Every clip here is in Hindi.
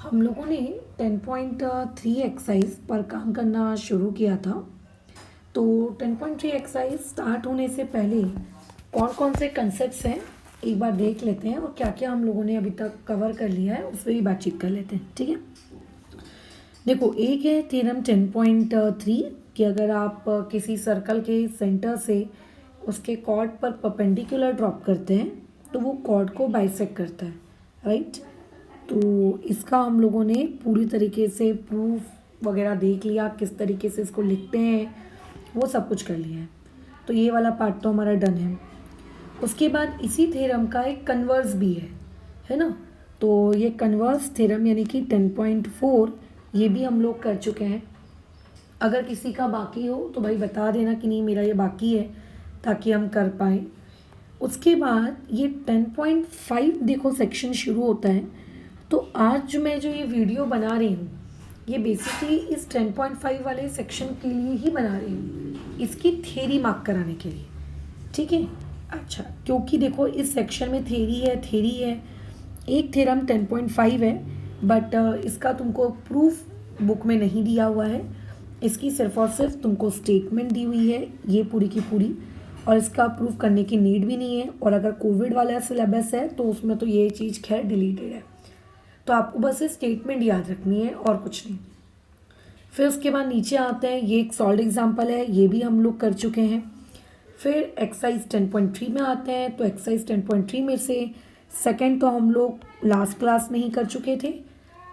हम लोगों ने 10.3 एक्सरसाइज पर काम करना शुरू किया था। तो 10.3 एक्सरसाइज स्टार्ट होने से पहले कौन कौन से कंसेप्ट्स हैं एक बार देख लेते हैं और क्या क्या हम लोगों ने अभी तक कवर कर लिया है उस पर भी बातचीत कर लेते हैं। ठीक है, देखो एक है थ्योरम 10.3 कि अगर आप किसी सर्कल के सेंटर से उसके कॉर्ड पर परपेंडिकुलर ड्रॉप करते हैं तो वो कॉर्ड को बाइसेक्ट करता है, राइट। तो इसका हम लोगों ने पूरी तरीके से प्रूफ वगैरह देख लिया, किस तरीके से इसको लिखते हैं वो सब कुछ कर लिया है। तो ये वाला पार्ट तो हमारा डन है। उसके बाद इसी थ्योरम का एक कन्वर्स भी है ना। तो ये कन्वर्स थ्योरम यानी कि 10.4 ये भी हम लोग कर चुके हैं। अगर किसी का बाकी हो तो भाई बता देना कि नहीं मेरा ये बाकी है, ताकि हम कर पाएँ। उसके बाद ये 10.5 देखो सेक्शन शुरू होता है। तो आज मैं जो ये वीडियो बना रही हूँ ये बेसिकली इस 10.5 वाले सेक्शन के लिए ही बना रही हूँ, इसकी थ्योरी मार्क कराने के लिए। ठीक है, अच्छा, क्योंकि देखो इस सेक्शन में थ्योरी है। एक थ्योरम 10.5 है बट इसका तुमको प्रूफ बुक में नहीं दिया हुआ है। इसकी सिर्फ और सिर्फ तुमको स्टेटमेंट दी हुई है ये पूरी की पूरी, और इसका प्रूफ करने की नीड भी नहीं है। और अगर कोविड वाला सिलेबस है तो उसमें तो ये चीज़ खैर डिलीटेड है। तो आपको बस ये स्टेटमेंट याद रखनी है और कुछ नहीं। फिर उसके बाद नीचे आते हैं, ये एक सॉल्ड एग्जांपल है, ये भी हम लोग कर चुके हैं। फिर एक्सरसाइज 10.3 में आते हैं। तो एक्सरसाइज 10.3 में से सेकंड तो हम लोग लास्ट क्लास में ही कर चुके थे।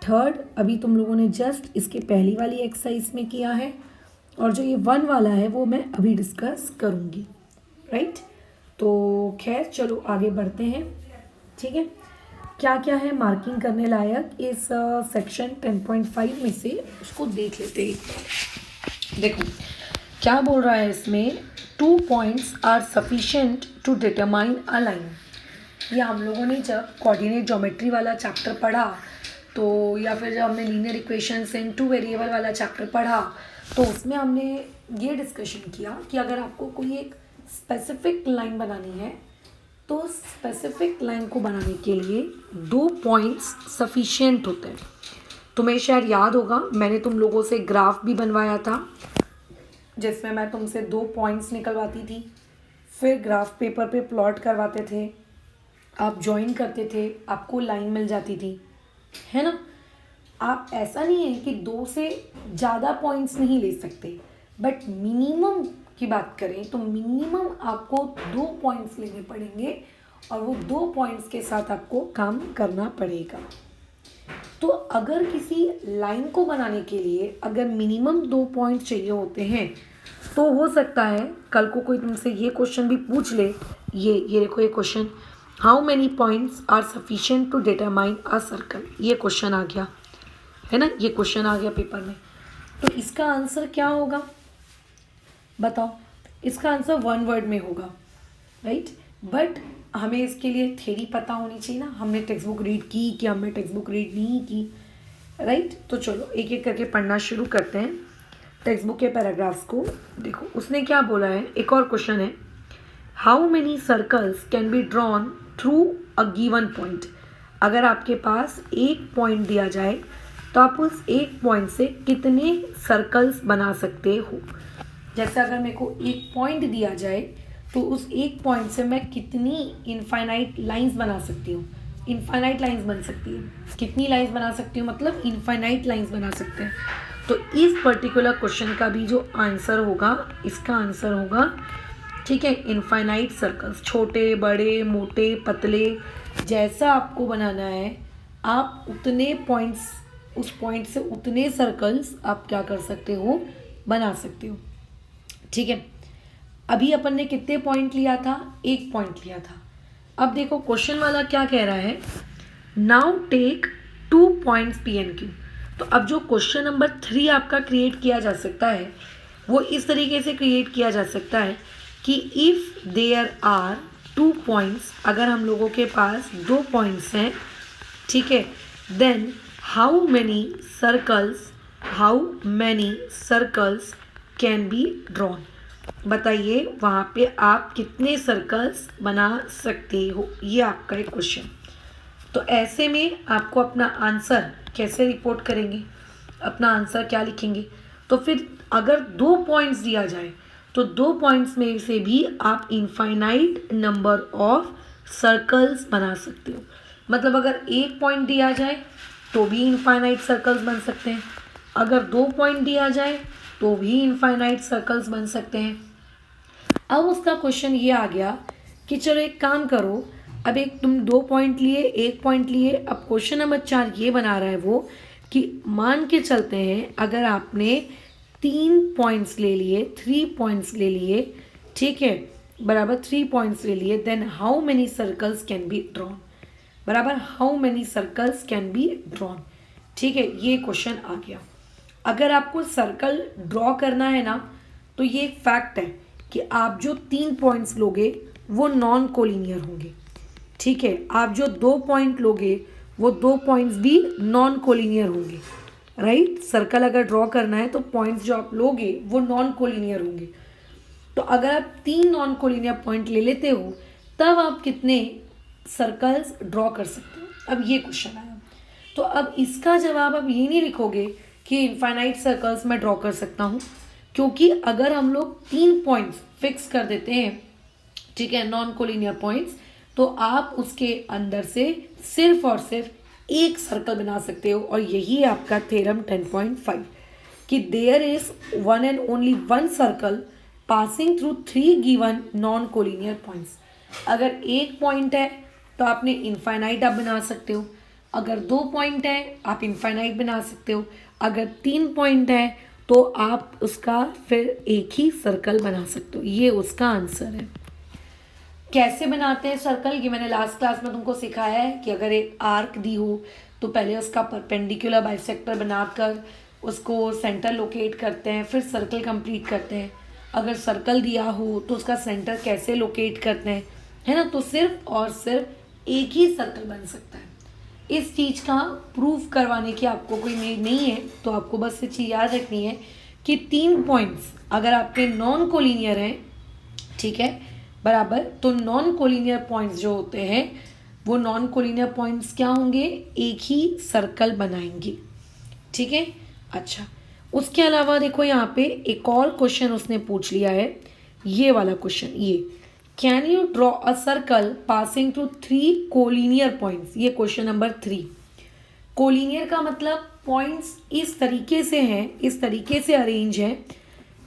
थर्ड अभी तुम लोगों ने जस्ट इसके पहली वाली एक्सरसाइज में किया है, और जो ये 1 वाला है वो मैं अभी डिस्कस करूँगी, राइट। तो खैर चलो आगे बढ़ते हैं। ठीक है, क्या क्या है मार्किंग करने लायक इस सेक्शन 10.5 में से उसको देख लेते हैं। देखो क्या बोल रहा है इसमें, 2 points are sufficient to determine a line. ये हम लोगों ने जब कोऑर्डिनेट ज्योमेट्री वाला चैप्टर पढ़ा तो, या फिर जब हमने लीनियर इक्वेशंस इन 2 वेरिएबल वाला चैप्टर पढ़ा तो उसमें हमने ये डिस्कशन किया कि अगर आपको कोई एक स्पेसिफिक लाइन बनानी है तो स्पेसिफिक लाइन को बनाने के लिए 2 पॉइंट्स सफिशिएंट होते हैं। तुम्हें शायद याद होगा मैंने तुम लोगों से ग्राफ भी बनवाया था जिसमें मैं तुमसे 2 पॉइंट्स निकलवाती थी, फिर ग्राफ पेपर पे प्लॉट करवाते थे, आप ज्वाइन करते थे, आपको लाइन मिल जाती थी, है ना। आप ऐसा नहीं है कि 2 से ज़्यादा पॉइंट्स नहीं ले सकते, बट मिनिमम की बात करें तो मिनिमम आपको 2 पॉइंट्स लेने पड़ेंगे और वो 2 पॉइंट्स के साथ आपको काम करना पड़ेगा। तो अगर किसी लाइन को बनाने के लिए अगर मिनिमम 2 पॉइंट चाहिए होते हैं तो हो सकता है कल को कोई तुमसे ये क्वेश्चन भी पूछ ले। ये देखो ये question, how many points are sufficient to determine a circle, ये क्वेश्चन आ गया है ना, ये क्वेश्चन आ गया पेपर में। तो इसका आंसर क्या होगा बताओ। इसका आंसर 1 वर्ड में होगा, राइट। बट हमें इसके लिए थ्योरी पता होनी चाहिए ना, हमने टेक्स्ट बुक रीड की कि हमने टेक्स्ट बुक रीड नहीं की, राइट। तो चलो एक एक करके पढ़ना शुरू करते हैं टेक्स्ट बुक के पैराग्राफ्स को। देखो उसने क्या बोला है, एक और क्वेश्चन है, how many circles can be drawn through a given point. अगर आपके पास एक पॉइंट दिया जाए तो आप उस एक पॉइंट से कितने सर्कल्स बना सकते हो। जैसे अगर मेरे को एक पॉइंट दिया जाए तो उस एक पॉइंट से मैं कितनी इनफाइनाइट लाइंस बना सकती हूँ। इनफाइनाइट लाइंस बन सकती है, कितनी लाइंस बना सकती हूँ मतलब इनफाइनाइट लाइंस बना सकते हैं। तो इस पर्टिकुलर क्वेश्चन का भी जो आंसर होगा, इसका आंसर होगा, ठीक है, इनफाइनाइट सर्कल्स, छोटे बड़े मोटे पतले जैसा आपको बनाना है आप उतने पॉइंट्स, उस पॉइंट से उतने सर्कल्स आप क्या कर सकते हो, बना सकते हो। ठीक है, अभी अपन ने कितने पॉइंट लिया था, एक पॉइंट लिया था। अब देखो क्वेश्चन वाला क्या कह रहा है, now take 2 points P and Q. तो अब जो क्वेश्चन नंबर 3 आपका क्रिएट किया जा सकता है वो इस तरीके से क्रिएट किया जा सकता है कि इफ़ देयर आर 2 पॉइंट्स, अगर हम लोगों के पास 2 पॉइंट्स हैं, ठीक है, then how many circles can be drawn. बताइए वहाँ पे आप कितने सर्कल्स बना सकते हो, ये आपका एक क्वेश्चन। तो ऐसे में आपको अपना आंसर कैसे रिपोर्ट करेंगे, अपना आंसर क्या लिखेंगे? तो फिर अगर 2 पॉइंट्स दिया जाए तो 2 पॉइंट्स में से भी आप इनफाइनाइट नंबर ऑफ सर्कल्स बना सकते हो। मतलब अगर 1 पॉइंट दिया जाए तो भी इनफाइनाइट सर्कल्स बन सकते हैं, अगर 2 पॉइंट दिया जाए तो भी इनफाइनाइट सर्कल्स बन सकते हैं। अब उसका क्वेश्चन ये आ गया कि चलो एक काम करो, अब एक तुम 2 पॉइंट लिए, 1 पॉइंट लिए, अब क्वेश्चन नंबर 4 ये बना रहा है वो कि मान के चलते हैं अगर आपने 3 पॉइंट्स ले लिए, 3 पॉइंट्स ले लिए, ठीक है, बराबर 3 पॉइंट्स ले लिए, then how many circles can be drawn, बराबर how many circles can be drawn, ठीक है, ये क्वेश्चन आ गया। अगर आपको सर्कल ड्रॉ करना है ना तो ये एक फैक्ट है कि आप जो 3 पॉइंट्स लोगे वो नॉन कोलिनियर होंगे, ठीक है, आप जो 2 पॉइंट लोगे वो 2 पॉइंट्स भी नॉन कोलिनियर होंगे, राइट। सर्कल अगर ड्रॉ करना है तो पॉइंट्स जो आप लोगे वो नॉन कोलिनियर होंगे। तो अगर आप 3 नॉन कोलिनियर पॉइंट ले लेते हो तब आप कितने सर्कल्स ड्रॉ कर सकते हो? अब ये क्वेश्चन आया। तो अब इसका जवाब आप ये नहीं लिखोगे कि इनफाइनाइट सर्कल्स मैं ड्रॉ कर सकता हूँ, क्योंकि अगर हम लोग 3 पॉइंट्स फिक्स कर देते हैं, ठीक है, नॉन कोलिनियर पॉइंट्स, तो आप उसके अंदर से सिर्फ और सिर्फ एक सर्कल बना सकते हो। और यही है आपका थ्योरम 10.5 कि there is one and only one circle passing through 3 given non collinear points. अगर 1 पॉइंट है तो आपने इनफाइनाइट आप बना सकते हो, अगर 2 पॉइंट है आप इनफाइनाइट बना सकते हो, अगर 3 पॉइंट है तो आप उसका फिर एक ही सर्कल बना सकते हो। ये उसका आंसर है। कैसे बनाते हैं सर्कल, ये मैंने लास्ट क्लास में तुमको सिखाया है कि अगर एक आर्क दी हो तो पहले उसका परपेंडिकुलर बाइसेक्टर बनाकर उसको सेंटर लोकेट करते हैं, फिर सर्कल कंप्लीट करते हैं। अगर सर्कल दिया हो तो उसका सेंटर कैसे लोकेट करते हैं, है ना। तो सिर्फ और सिर्फ एक ही सर्कल बन सकता है। इस चीज़ का प्रूफ करवाने की आपको कोई नीड नहीं है, तो आपको बस ये चीज़ याद रखनी है कि 3 पॉइंट्स अगर आपके नॉन कोलिनियर हैं, ठीक है, बराबर, तो नॉन कोलिनियर पॉइंट्स जो होते हैं वो नॉन कोलिनियर पॉइंट्स क्या होंगे, एक ही सर्कल बनाएंगे, ठीक है। अच्छा, उसके अलावा देखो यहाँ पे एक और क्वेश्चन उसने पूछ लिया है, ये वाला क्वेश्चन, ये can you draw a circle passing through 3 collinear points. ये क्वेश्चन नंबर 3। कोलिनियर का मतलब पॉइंट्स इस तरीके से हैं, इस तरीके से अरेंज है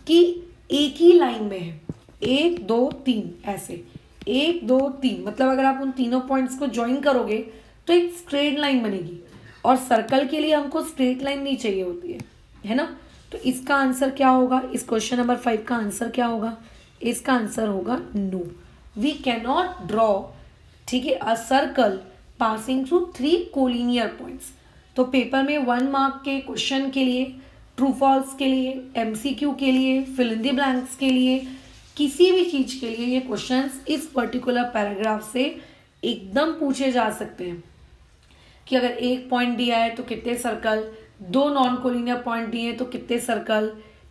कि एक ही लाइन में है, 1 2 3 ऐसे, 1 2 3, मतलब अगर आप उन तीनों पॉइंट्स को ज्वाइन करोगे तो एक स्ट्रेट लाइन बनेगी। और सर्कल के लिए हमको स्ट्रेट लाइन नहीं चाहिए होती है ना। तो इसका आंसर क्या होगा, इस क्वेश्चन नंबर 5 का आंसर क्या होगा? इसका आंसर होगा no, we can not draw, ठीक है, a circle passing through 3 collinear points. तो पेपर में 1 मार्क के क्वेश्चन के लिए, ट्रू फॉल्स के लिए, MCQ के लिए, फिल इन द ब्लैंक्स के लिए, किसी भी चीज़ के लिए ये क्वेश्चंस इस पर्टिकुलर पैराग्राफ से एकदम पूछे जा सकते हैं कि अगर 1 पॉइंट दिया है तो कितने सर्कल, 2 नॉन कोलिनियर पॉइंट दिए तो कितने सर्कल,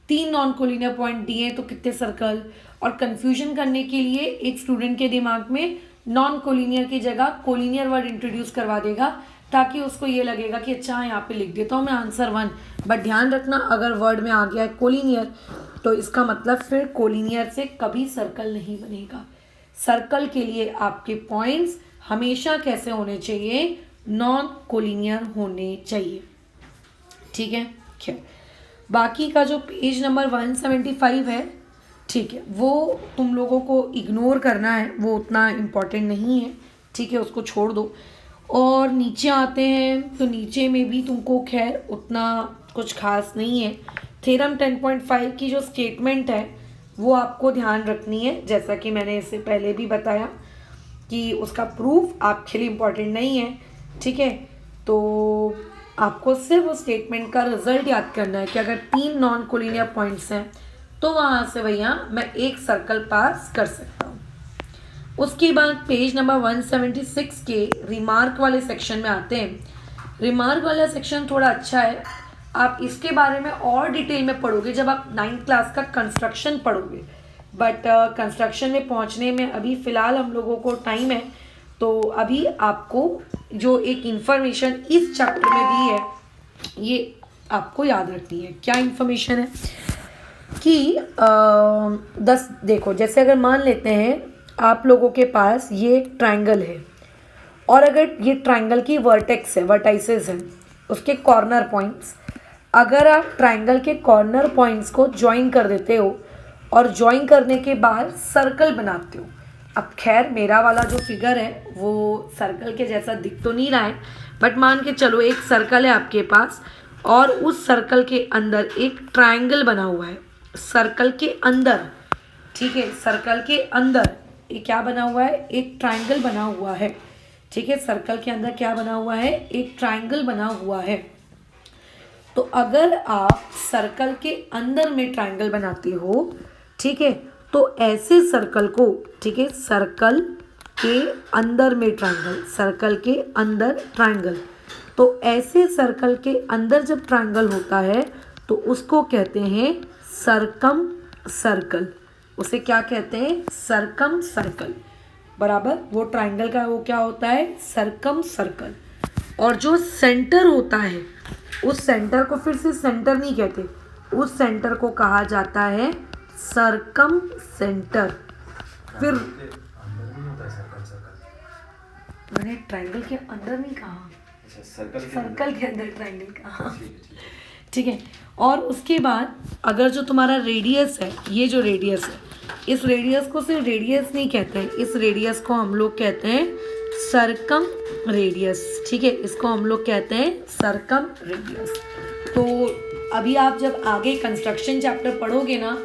3 नॉन कोलिनियर पॉइंट दिए तो कितने सर्कल। और कंफ्यूजन करने के लिए एक स्टूडेंट के दिमाग में नॉन कोलिनियर की जगह कोलिनियर वर्ड इंट्रोड्यूस करवा देगा, ताकि उसको ये लगेगा कि अच्छा यहाँ पे लिख देता हूँ मैं आंसर 1, बट ध्यान रखना अगर वर्ड में आ गया है कोलिनियर तो इसका मतलब फिर कोलिनियर से कभी सर्कल नहीं बनेगा। सर्कल के लिए आपके पॉइंट्स हमेशा कैसे होने चाहिए, नॉन कोलिनियर होने चाहिए, ठीक है। खैर, बाकी का जो पेज नंबर 175 है, ठीक है, वो तुम लोगों को इग्नोर करना है, वो उतना इम्पोर्टेंट नहीं है, ठीक है, उसको छोड़ दो। और नीचे आते हैं तो नीचे में भी तुमको खैर उतना कुछ खास नहीं है। थ्योरम 10.5 की जो स्टेटमेंट है वो आपको ध्यान रखनी है, जैसा कि मैंने इससे पहले भी बताया कि उसका प्रूफ आपके लिए इम्पोर्टेंट नहीं है, ठीक है। तो आपको सिर्फ उस स्टेटमेंट का रिजल्ट याद करना है कि अगर 3 नॉन कोलिनियर पॉइंट्स हैं तो वहाँ से भैया मैं एक सर्कल पास कर सकता हूँ। उसके बाद पेज नंबर 176 के रिमार्क वाले सेक्शन में आते हैं। रिमार्क वाला सेक्शन थोड़ा अच्छा है, आप इसके बारे में और डिटेल में पढ़ोगे जब आप 9th क्लास का कंस्ट्रक्शन पढ़ोगे, बट कंस्ट्रक्शन में पहुंचने में अभी फ़िलहाल हम लोगों को टाइम है, तो अभी आपको जो एक इंफॉर्मेशन इस चैप्टर में दी है ये आपको याद रखनी है। क्या इंफॉर्मेशन है कि 10 देखो, जैसे अगर मान लेते हैं आप लोगों के पास ये ट्रायंगल है और अगर ये ट्रायंगल की वर्टेक्स है, वर्टाइसेस हैं, उसके कॉर्नर पॉइंट्स, अगर आप ट्रायंगल के कॉर्नर पॉइंट्स को ज्वाइन कर देते हो और ज्वाइन करने के बाद सर्कल बनाते हो। अब खैर मेरा वाला जो फिगर है वो सर्कल के जैसा दिख तो नहीं रहा है, बट मान के चलो एक सर्कल है आपके पास और उस सर्कल के अंदर एक ट्रायंगल बना हुआ है। सर्कल के अंदर, ठीक है, सर्कल के अंदर ये क्या बना हुआ है, एक ट्रायंगल बना हुआ है। ठीक है, सर्कल के अंदर क्या बना हुआ है, एक ट्रायंगल बना हुआ है। तो अगर आप सर्कल के अंदर में ट्रायंगल बनाते हो, ठीक है, तो ऐसे सर्कल को, ठीक है, सर्कल के अंदर में ट्रायंगल, सर्कल के अंदर ट्रायंगल, तो ऐसे सर्कल के अंदर जब ट्रायंगल होता है तो उसको कहते हैं सरकम सर्कल। उसे क्या कहते हैं, सरकम सर्कल, बराबर। वो ट्रायंगल का वो क्या होता है, सरकम सर्कल। और जो सेंटर होता है उस सेंटर को फिर से सेंटर नहीं कहते, उस सेंटर को कहा जाता है सरकम सेंटर। फिर मैंने ट्रायंगल के अंदर नहीं कहा, सर्कल के अंदर ट्रायंगल कहा, ठीक है। और उसके बाद अगर जो तुम्हारा रेडियस है, ये जो रेडियस है, इस रेडियस को सिर्फ रेडियस नहीं कहते हैं, इस रेडियस को हम लोग कहते हैं सरकम रेडियस। ठीक है, इसको हम लोग कहते हैं सरकम रेडियस। तो अभी आप जब आगे कंस्ट्रक्शन चैप्टर पढ़ोगे ना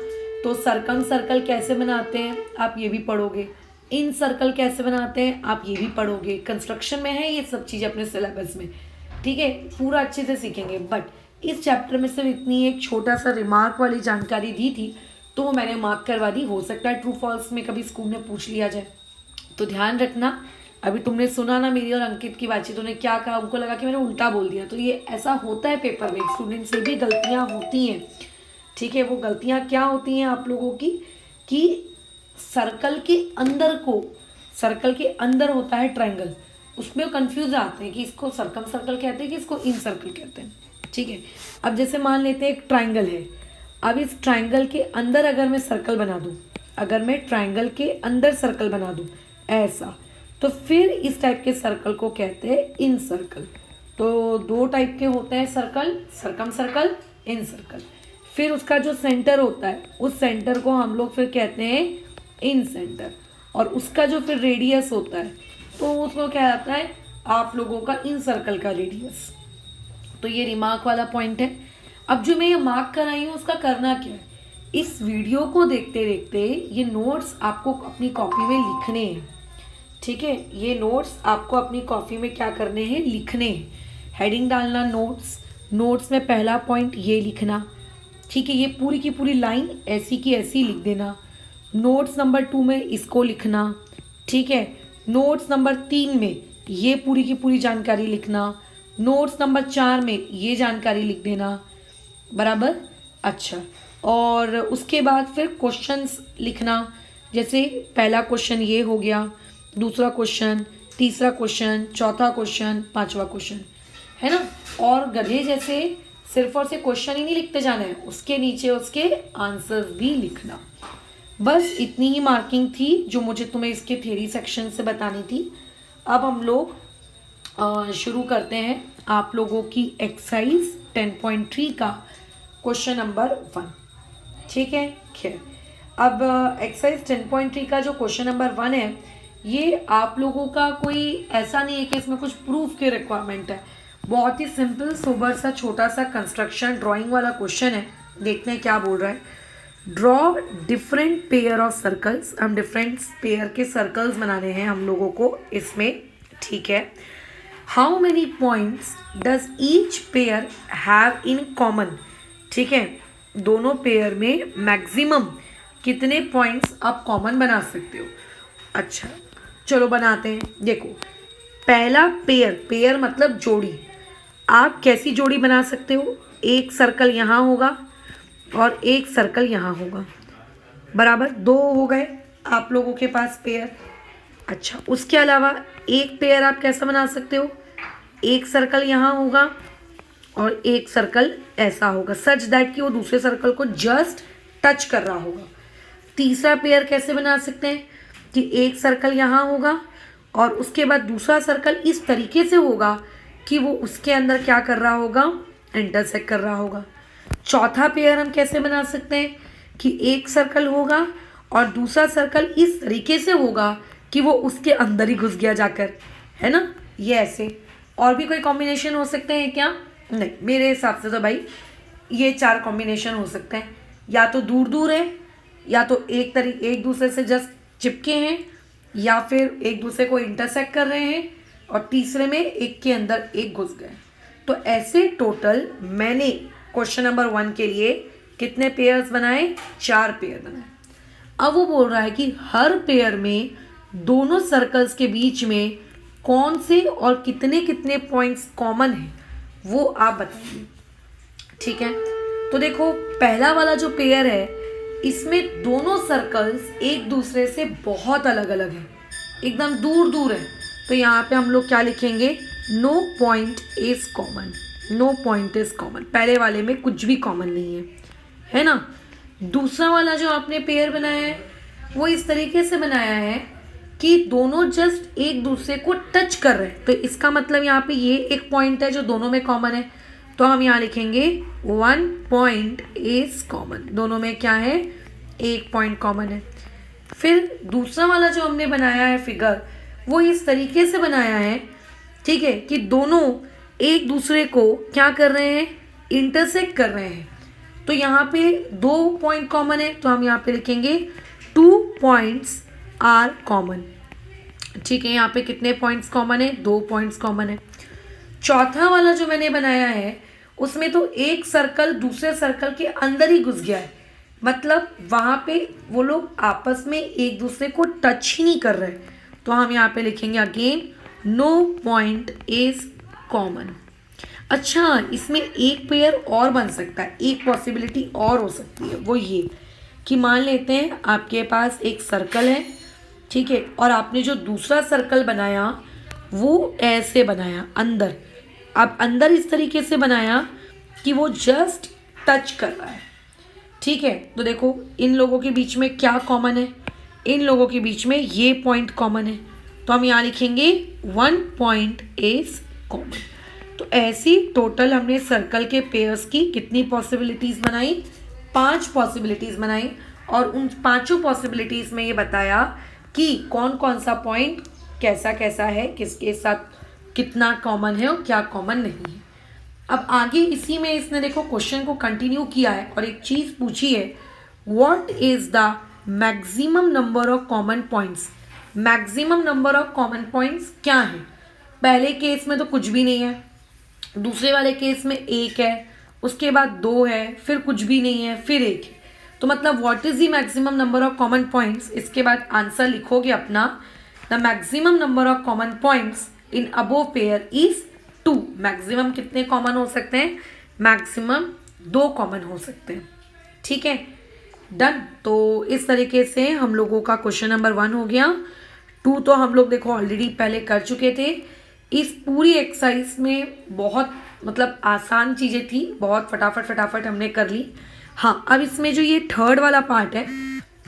तो सरकम सर्कल कैसे बनाते हैं आप ये भी पढ़ोगे, इन सर्कल कैसे बनाते हैं आप ये भी पढ़ोगे। कंस्ट्रक्शन में है ये सब चीज़ अपने सिलेबस में, ठीक है, पूरा अच्छे से सीखेंगे। बट इस चैप्टर में सिर्फ इतनी एक छोटा सा रिमार्क वाली जानकारी दी थी तो वो मैंने मार्क करवा दी। हो सकता है ट्रू फॉल्स में कभी स्कूल में पूछ लिया जाए, तो ध्यान रखना। अभी तुमने सुना ना मेरी और अंकित की बातचीत, उन्होंने क्या कहा, उनको लगा कि मैंने उल्टा बोल दिया। तो ये ऐसा होता है पेपर में, स्टूडेंट से भी गलतियाँ होती हैं, ठीक है। वो गलतियाँ क्या होती हैं आप लोगों की कि सर्कल के अंदर को, सर्कल के अंदर होता है ट्रायंगल, उसमें कंफ्यूज आते हैं कि इसको सरकम सर्कल कहते हैं कि इसको इन सर्कल कहते हैं, ठीक है। अब जैसे मान लेते हैं एक ट्रायंगल है, अब इस ट्रायंगल के अंदर अगर मैं सर्कल बना दूं, अगर मैं ट्रायंगल के अंदर सर्कल बना दूं ऐसा, तो फिर इस टाइप के सर्कल को कहते हैं इन सर्कल। तो दो टाइप के होते हैं सर्कल, सरकम सर्कल, इन सर्कल। फिर उसका जो सेंटर होता है उस सेंटर को हम लोग फिर कहते हैं इन सेंटर, और उसका जो फिर रेडियस होता है तो उसको क्या आता है आप लोगों का इन सर्कल का रेडियस। तो ये रिमार्क वाला पॉइंट है। अब जो मैं ये मार्क कराई हूँ उसका करना क्या है, इस वीडियो को देखते देखते ये नोट्स आपको अपनी कॉपी में लिखने हैं, ठीक है। ये नोट्स आपको अपनी कॉपी में क्या करने हैं, लिखने हैं। हेडिंग डालना नोट्स, नोट्स में पहला पॉइंट ये लिखना, ठीक है। ये पूरी की पूरी लाइन ऐसी की ऐसी लिख देना। नोट्स नंबर 2 में इसको लिखना, ठीक है। नोट्स नंबर 3 में ये पूरी की पूरी जानकारी लिखना। नोट्स नंबर 4 में ये जानकारी लिख देना, बराबर। अच्छा, और उसके बाद फिर क्वेश्चंस लिखना, जैसे पहला क्वेश्चन ये हो गया, दूसरा क्वेश्चन, तीसरा क्वेश्चन, चौथा क्वेश्चन, पांचवा क्वेश्चन, है ना। और गधे जैसे सिर्फ और सिर्फ क्वेश्चन ही नहीं लिखते जाना है, उसके नीचे उसके आंसर्स भी लिखना। बस इतनी ही मार्किंग थी जो मुझे तुम्हें इसके थ्योरी सेक्शन से बतानी थी। अब हम लोग शुरू करते हैं आप लोगों की एक्सरसाइज 10.3 का क्वेश्चन नंबर 1, ठीक है। खैर, अब एक्सरसाइज 10.3 का जो क्वेश्चन नंबर 1 है ये आप लोगों का कोई ऐसा नहीं है कि इसमें कुछ प्रूफ की रिक्वायरमेंट है, बहुत ही सिंपल सोबर सा छोटा सा कंस्ट्रक्शन ड्राइंग वाला क्वेश्चन है। देखते हैं क्या बोल रहा है। Draw different pair of circles, हम डिफरेंट पेयर के सर्कल्स बनाने हैं हम लोगों को इसमें, ठीक है। How many points does each pair have in common, ठीक है। दोनों पेयर में मैक्सिमम कितने पॉइंट्स आप कॉमन बना सकते हो। अच्छा चलो बनाते हैं। देखो पहला पेयर, पेयर मतलब जोड़ी, आप कैसी जोड़ी बना सकते हो, एक सर्कल यहाँ होगा और एक सर्कल यहाँ होगा, बराबर। दो हो गए आप लोगों के पास पेयर, अच्छा, उसके अलावा एक पेयर आप कैसा बना सकते हो, एक सर्कल यहाँ होगा और एक सर्कल ऐसा होगा, सच दैट कि वो दूसरे सर्कल को जस्ट टच कर रहा होगा। तीसरा पेयर कैसे बना सकते हैं कि एक सर्कल यहाँ होगा और उसके बाद दूसरा सर्कल इस तरीके से होगा कि वो उसके अंदर क्या कर रहा होगा, इंटरसेक्ट कर रहा होगा। चौथा पेयर हम कैसे बना सकते हैं कि एक सर्कल होगा और दूसरा सर्कल इस तरीके से होगा कि वो उसके अंदर ही घुस गया जाकर, है ना, ये ऐसे। और भी कोई कॉम्बिनेशन हो सकते हैं क्या? नहीं, मेरे हिसाब से तो भाई ये 4 कॉम्बिनेशन हो सकते हैं, या तो दूर दूर है, या तो एक दूसरे से जस्ट चिपके हैं, या फिर एक दूसरे को इंटरसेक्ट कर रहे हैं, और तीसरे में एक के अंदर एक घुस गए। तो ऐसे टोटल मैंने क्वेश्चन नंबर 1 के लिए कितने पेयर्स बनाए? 4 पेयर बनाए। अब वो बोल रहा है कि हर पेयर में दोनों सर्कल्स के बीच में कौन से और कितने कितने पॉइंट्स कॉमन हैं, वो आप बताइए। ठीक है, तो देखो पहला वाला जो पेयर है इसमें दोनों सर्कल्स एक दूसरे से बहुत अलग अलग हैं, एकदम दूर दूर है। तो यहाँ पे हम लोग क्या लिखेंगे? No point is common. No point is common, पहले वाले में कुछ भी कॉमन नहीं है ना। दूसरा वाला जो आपने पेयर बनाया है वो इस तरीके से बनाया है कि दोनों जस्ट एक दूसरे को टच कर रहे हैं, तो इसका मतलब यहाँ पे ये एक पॉइंट है जो दोनों में कॉमन है, तो हम यहाँ लिखेंगे 1 पॉइंट इज कॉमन। दोनों में क्या है? एक पॉइंट कॉमन है। फिर दूसरा वाला जो हमने बनाया है फिगर, वो इस तरीके से बनाया है, ठीक है, कि दोनों एक दूसरे को क्या कर रहे हैं? इंटरसेक्ट कर रहे हैं। तो यहाँ पे 2 पॉइंट कॉमन है, तो हम यहाँ पे लिखेंगे 2 पॉइंट्स आर कॉमन। ठीक है, यहाँ पे कितने पॉइंट्स कॉमन है? 2 पॉइंट्स कॉमन है। चौथा वाला जो मैंने बनाया है उसमें तो एक सर्कल दूसरे सर्कल के अंदर ही घुस गया है, मतलब वहाँ पे वो लोग आपस में एक दूसरे को टच ही नहीं कर रहे, तो हम यहाँ पे लिखेंगे again no point is common. अच्छा, इसमें एक पेयर और बन सकता है, एक पॉसिबिलिटी और हो सकती है, वो ये कि मान लेते हैं आपके पास एक सर्कल है, ठीक है, और आपने जो दूसरा सर्कल बनाया वो ऐसे बनाया अंदर। अब अंदर इस तरीके से बनाया कि वो जस्ट टच कर रहा है, ठीक है। तो देखो इन लोगों के बीच में क्या कॉमन है? इन लोगों के बीच में ये पॉइंट कॉमन है, तो हम यहाँ लिखेंगे 1 पॉइंट इज कॉमन। तो ऐसी टोटल हमने सर्कल के पेयर्स की कितनी पॉसिबिलिटीज़ बनाई? 5 पॉसिबिलिटीज़ बनाई, और उन 5 पॉसिबिलिटीज़ में ये बताया कि कौन कौन सा पॉइंट कैसा कैसा है, किसके साथ कितना कॉमन है और क्या कॉमन नहीं है। अब आगे इसी में इसने देखो क्वेश्चन को कंटिन्यू किया है और एक चीज़ पूछी है, what is the maximum number of common points. Maximum number of common points क्या है? पहले केस में तो कुछ भी नहीं है, दूसरे वाले केस में 1 है, उसके बाद 2 है, फिर कुछ भी नहीं है, फिर 1 है। तो मतलब what is the maximum number of common points, इसके बाद आंसर लिखोगे अपना, the maximum number of common points in above pair is 2। Maximum कितने कॉमन हो सकते हैं? मैक्सिमम 2 कॉमन हो सकते हैं, ठीक है, डन। तो इस तरीके से हम लोगों का क्वेश्चन नंबर 1 हो गया। 2 तो हम लोग देखो ऑलरेडी पहले कर चुके थे। इस पूरी एक्सरसाइज में बहुत मतलब आसान चीज़ें थी, बहुत फटाफट हमने कर ली। हाँ, अब इसमें जो ये थर्ड वाला पार्ट है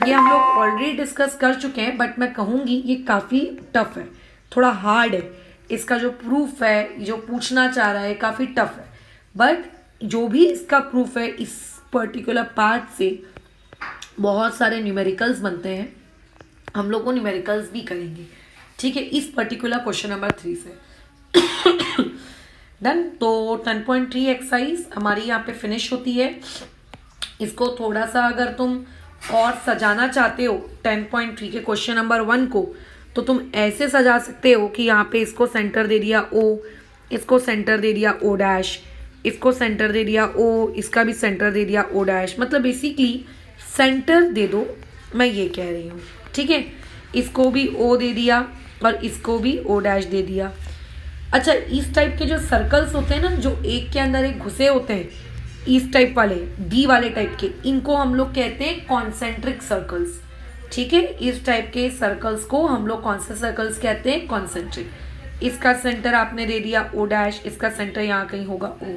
ये हम लोग ऑलरेडी डिस्कस कर चुके हैं, बट मैं कहूँगी ये काफ़ी टफ है, थोड़ा हार्ड है। इसका जो प्रूफ है, जो पूछना चाह रहा है, काफ़ी टफ है, बट जो भी इसका प्रूफ है इस पर्टिकुलर पार्ट से बहुत सारे न्यूमेरिकल्स बनते हैं। हम लोग वो न्यूमेरिकल्स भी करेंगे, ठीक है, इस पर्टिकुलर क्वेश्चन नंबर 3 से। डन। तो 10.3 एक्सरसाइज हमारी यहाँ पे फिनिश होती है। इसको थोड़ा सा अगर तुम और सजाना चाहते हो 10.3 के क्वेश्चन नंबर 1 को, तो तुम ऐसे सजा सकते हो कि यहाँ पे इसको सेंटर दे दिया O, इसको सेंटर दे दिया O डैश, इसको सेंटर दे दिया O, इसका भी सेंटर दे दिया O डैश, मतलब बेसिकली सेंटर दे दो, मैं ये कह रही हूँ, ठीक है। इसको भी O दे दिया और इसको भी O डैश दे दिया। अच्छा, इस टाइप के जो सर्कल्स होते हैं ना, जो एक के अंदर एक घुसे होते हैं, इस टाइप वाले, डी वाले टाइप के, इनको हम लोग कहते हैं कॉन्सेंट्रिक सर्कल्स। ठीक है, इस टाइप के सर्कल्स को हम लोग कौन से सर्कल्स कहते हैं? कॉन्सेंट्रिक। इसका सेंटर आपने दे दिया O डैश, इसका सेंटर यहाँ कहीं होगा O।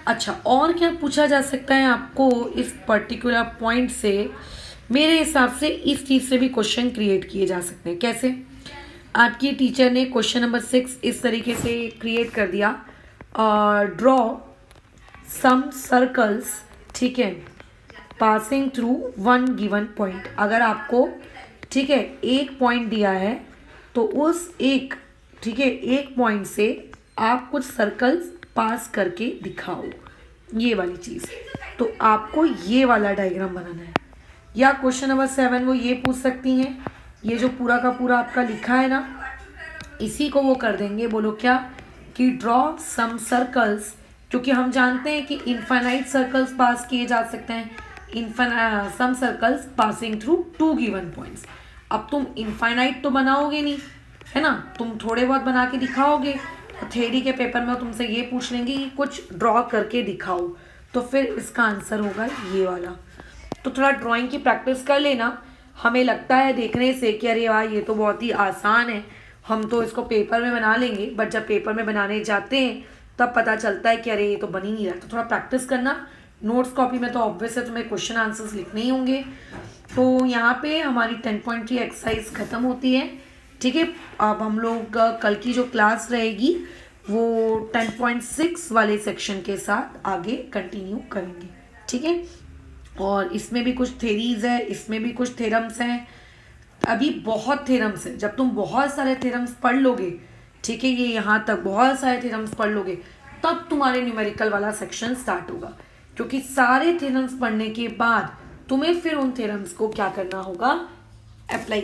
अच्छा, और क्या पूछा जा सकता है आपको इस पर्टिकुलर पॉइंट से? मेरे हिसाब से इस चीज़ से भी क्वेश्चन क्रिएट किए जा सकते हैं। कैसे? आपकी टीचर ने क्वेश्चन नंबर 6 इस तरीके से क्रिएट कर दिया, ड्रॉ सम सर्कल्स, ठीक है, passing through one given point. अगर आपको, ठीक है, एक पॉइंट दिया है तो उस एक, ठीक है, एक पॉइंट से आप कुछ सर्कल्स पास करके दिखाओ, ये वाली चीज़। तो आपको ये वाला डायग्राम बनाना है। या क्वेश्चन नंबर 7 वो ये पूछ सकती हैं, ये जो पूरा का पूरा आपका लिखा है ना, इसी को वो कर देंगे। बोलो क्या? कि ड्रॉ सम सर्कल्स, क्योंकि हम जानते हैं कि इनफाइनाइट सर्कल्स पास किए जा सकते हैं, some circles passing through two given points. अब तुम इनफाइनाइट तो बनाओगे नहीं, है ना, तुम थोड़े बहुत बना के दिखाओगे। थ्योरी के पेपर में तुमसे ये पूछ लेंगे कि कुछ ड्रॉ करके दिखाओ, तो फिर इसका आंसर होगा ये वाला। तो थोड़ा ड्राइंग की प्रैक्टिस कर लेना। हमें लगता है देखने से कि अरे वाह ये तो बहुत ही आसान है, हम तो इसको पेपर में बना लेंगे, बट जब पेपर में बनाने जाते हैं तब पता चलता है कि अरे ये तो बन ही नहीं रहा। तो थोड़ा प्रैक्टिस करना। नोट्स कॉपी में तो ऑब्वियस है तुम्हें क्वेश्चन आंसर्स लिखने ही होंगे। तो यहाँ पे हमारी 10.3 एक्सरसाइज ख़त्म होती है, ठीक है। अब हम लोग कल की जो क्लास रहेगी वो 10.6 वाले सेक्शन के साथ आगे कंटिन्यू करेंगे, ठीक है। और इसमें भी कुछ थेरीज है, इसमें भी कुछ थेरम्स हैं। अभी बहुत थेरम्स हैं। जब तुम बहुत सारे थेरम्स पढ़ लोगे, ठीक है, ये यहाँ तक बहुत सारे थेरम्स पढ़ लोगे, तब तुम्हारे न्यूमेरिकल वाला सेक्शन स्टार्ट होगा। क्योंकि सारे थेरम्स पढ़ने के बाद तुम्हें फिर उन थेरम्स को क्या करना होगा? अप्लाई